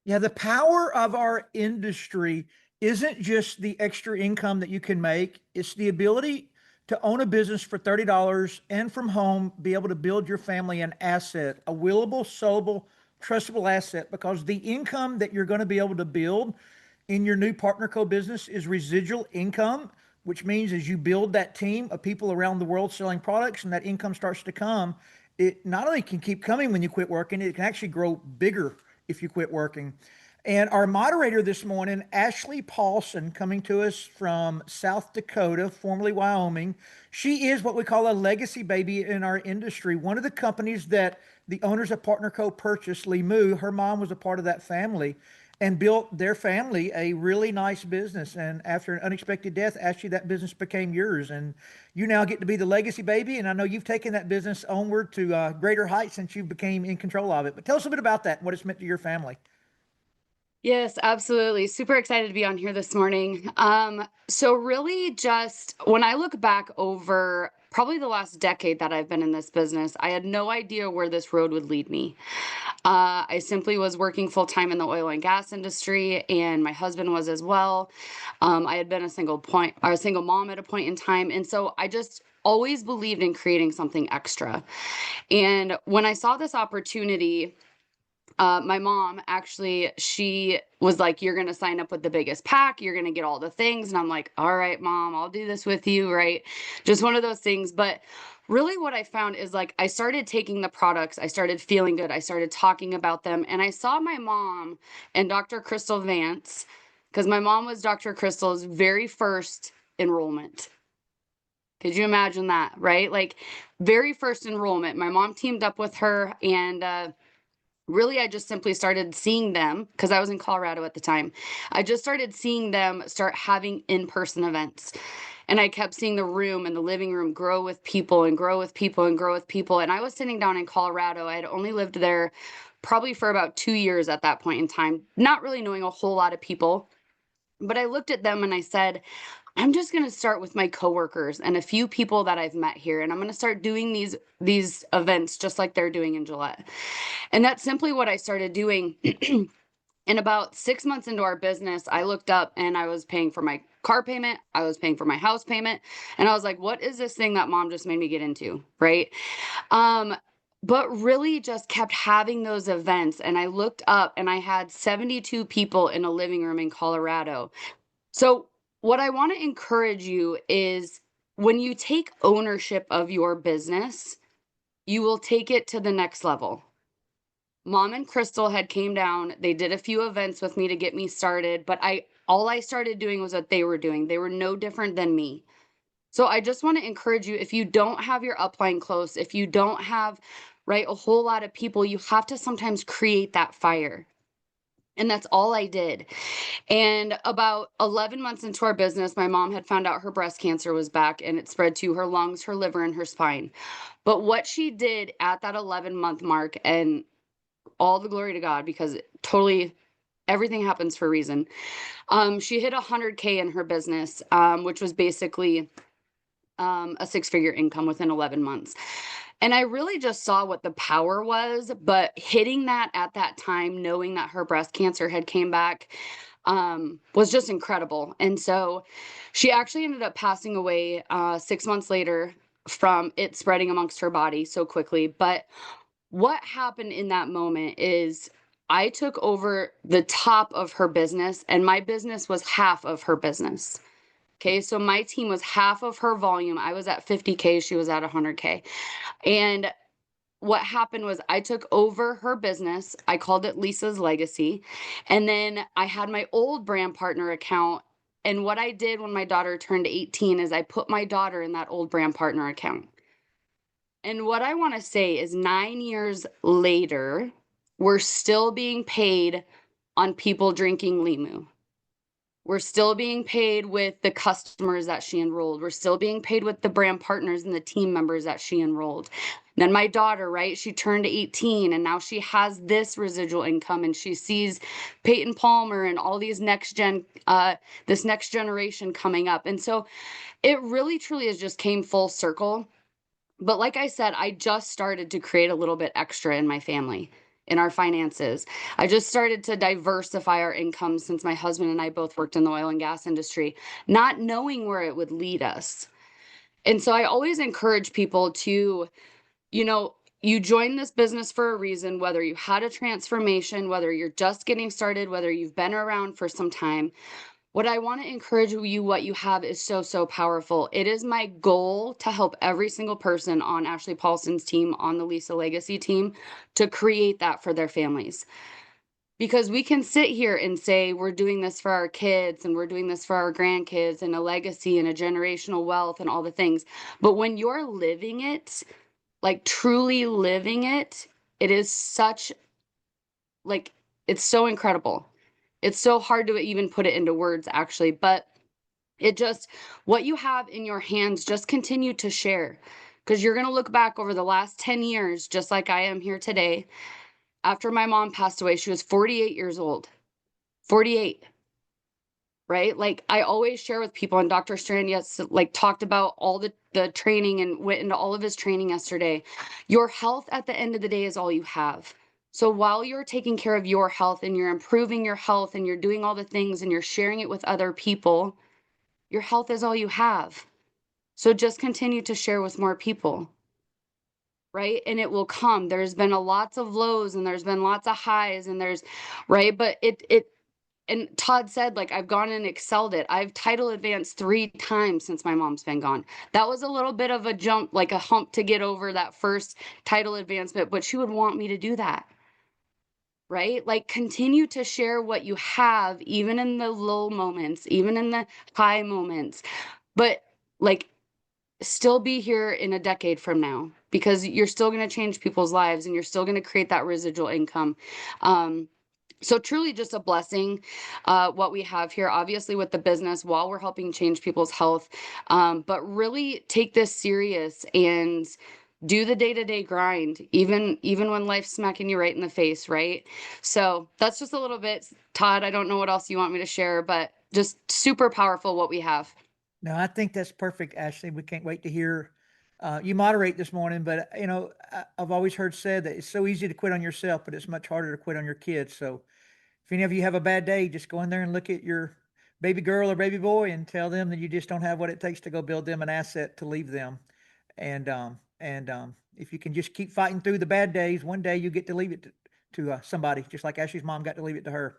Yeah, the power of our industry isn't just the extra income that you can make, it's the ability to own a business for $30 and from home be able to build your family an asset, a willable, sellable, trustable asset, because the income that you're going to be able to build in your new partner co-business is residual income, which means as you build that team of people around the world selling products and that income starts to come, it not only can keep coming when you quit working, it can actually grow bigger if you quit working. And our moderator this morning, Ashley Paulsen, coming to us from South Dakota, formerly Wyoming. She is what we call a legacy baby in our industry. One of the companies that the owners of Partner Co purchased, Limu, her mom was a part of that family and built their family a really nice business. And after an unexpected death, Ashley, that business became yours. And you now get to be the legacy baby. And I know you've taken that business onward to greater heights since you became in control of it. But tell us a bit about that and what it's meant to your family. Yes, absolutely. Super excited to be on here this morning. So really just when I look back over probably the last decade that I've been in this business, I had no idea where this road would lead me. I simply was working full time in the oil and gas industry, and my husband was as well. I had been a single mom at a point in time, and so I just always believed in creating something extra. And when I saw this opportunity, my mom actually, she was like, "You're going to sign up with the biggest pack. You're going to get all the things." And I'm like, "All right, mom, I'll do this with you." Right. Just one of those things. But really, what I found is like, I started taking the products, I started feeling good, I started talking about them. And I saw my mom and Dr. Crystal Vance, because my mom was Dr. Crystal's very first enrollment. Could you imagine that? Right. Like, very first enrollment. My mom teamed up with her and, really, I just simply started seeing them because I was in Colorado at the time. I just started seeing them start having in-person events. And I kept seeing the room and the living room grow with people and grow with people and grow with people. And I was sitting down in Colorado. I had only lived there probably for about 2 years at that point in time, not really knowing a whole lot of people. But I looked at them and I said, I'm just going to start with my coworkers and a few people that I've met here, and I'm going to start doing these events just like they're doing in Gillette. And that's simply what I started doing. And about 6 months into our business, I looked up and I was paying for my car payment. I was paying for my house payment. And I was like, what is this thing that mom just made me get into? Right. Um, but really just kept having those events. And I looked up and I had 72 people in a living room in Colorado. So, what I want to encourage you is when you take ownership of your business, you will take it to the next level. Mom and Crystal had came down. They did a few events with me to get me started, but I all I started doing was what they were doing. They were no different than me. So I just want to encourage you, if you don't have your upline close, if you don't have right a whole lot of people, you have to sometimes create that fire. And that's all I did. And about 11 months into our business, my mom had found out her breast cancer was back and it spread to her lungs, her liver, and her spine. But what she did at that 11-month mark, and all the glory to God, because totally everything happens for a reason. She hit 100K in her business, which was basically a six-figure income within 11 months. And I really just saw what the power was, but hitting that at that time, knowing that her breast cancer had came back, was just incredible. And so she actually ended up passing away 6 months later from it spreading amongst her body so quickly. But what happened in that moment is I took over the top of her business, and my business was half of her business. Okay, so my team was half of her volume. I was at 50K, she was at 100K. And what happened was I took over her business. I called it Lisa's Legacy. And then I had my old brand partner account. And what I did when my daughter turned 18 is I put my daughter in that old brand partner account. And what I want to say is 9 years later, we're still being paid on people drinking Limu. We're still being paid with the customers that she enrolled. We're still being paid with the brand partners and the team members that she enrolled. Then my daughter, right? She turned 18 and now she has this residual income and she sees Peyton Palmer and all these this next generation coming up. And so it really truly has just came full circle. But like I said, I just started to create a little bit extra in my family. in our finances. I just started to diversify our income since my husband and I both worked in the oil and gas industry, not knowing where it would lead us. And so I always encourage people to, you know, you join this business for a reason, whether you had a transformation, whether you're just getting started, whether you've been around for some time. What I want to encourage you, what you have is so, so powerful. It is my goal to help every single person on Ashley Paulsen's team, on the Lisa Legacy team, to create that for their families. Because we can sit here and say we're doing this for our kids and we're doing this for our grandkids and a legacy and a generational wealth and all the things. But when you're living it, like truly living it, it is such, like, it's so incredible. It's so hard to even put it into words, actually, but it just, what you have in your hands, just continue to share, because you're going to look back over the last 10 years, just like I am here today. After my mom passed away, she was 48 years old. 48. Right? Like, I always share with people, and Dr. Strand, yes, like, talked about all the training and went into all of his training yesterday. Your health at the end of the day is all you have. So while you're taking care of your health and you're improving your health and you're doing all the things and you're sharing it with other people, your health is all you have. So just continue to share with more people. Right? And it will come. There's been a lots of lows and there's been lots of highs and there's, right? But it and Todd said, like, I've gone and excelled it. I've title advanced 3 times since my mom's been gone. That was a little bit of a jump, like a hump to get over that first title advancement, but she would want me to do that. Right? Like, continue to share what you have, even in the low moments, even in the high moments. But, like, still be here in a decade from now, because you're still going to change people's lives and you're still going to create that residual income. So truly just a blessing, what we have here, obviously with the business while we're helping change people's health. But really take this serious and do the day-to-day grind, even when life's smacking you right in the face, right? So that's just a little bit. Todd, I don't know what else you want me to share, but just super powerful what we have. No, I think that's perfect, Ashley. We can't wait to hear you moderate this morning. But I've always heard said that it's so easy to quit on yourself, but it's much harder to quit on your kids. So if any of you have a bad day, just go in there and look at your baby girl or baby boy and tell them that you just don't have what it takes to go build them an asset to leave them. And if you can just keep fighting through the bad days, one day you get to leave it to somebody, just like Ashley's mom got to leave it to her.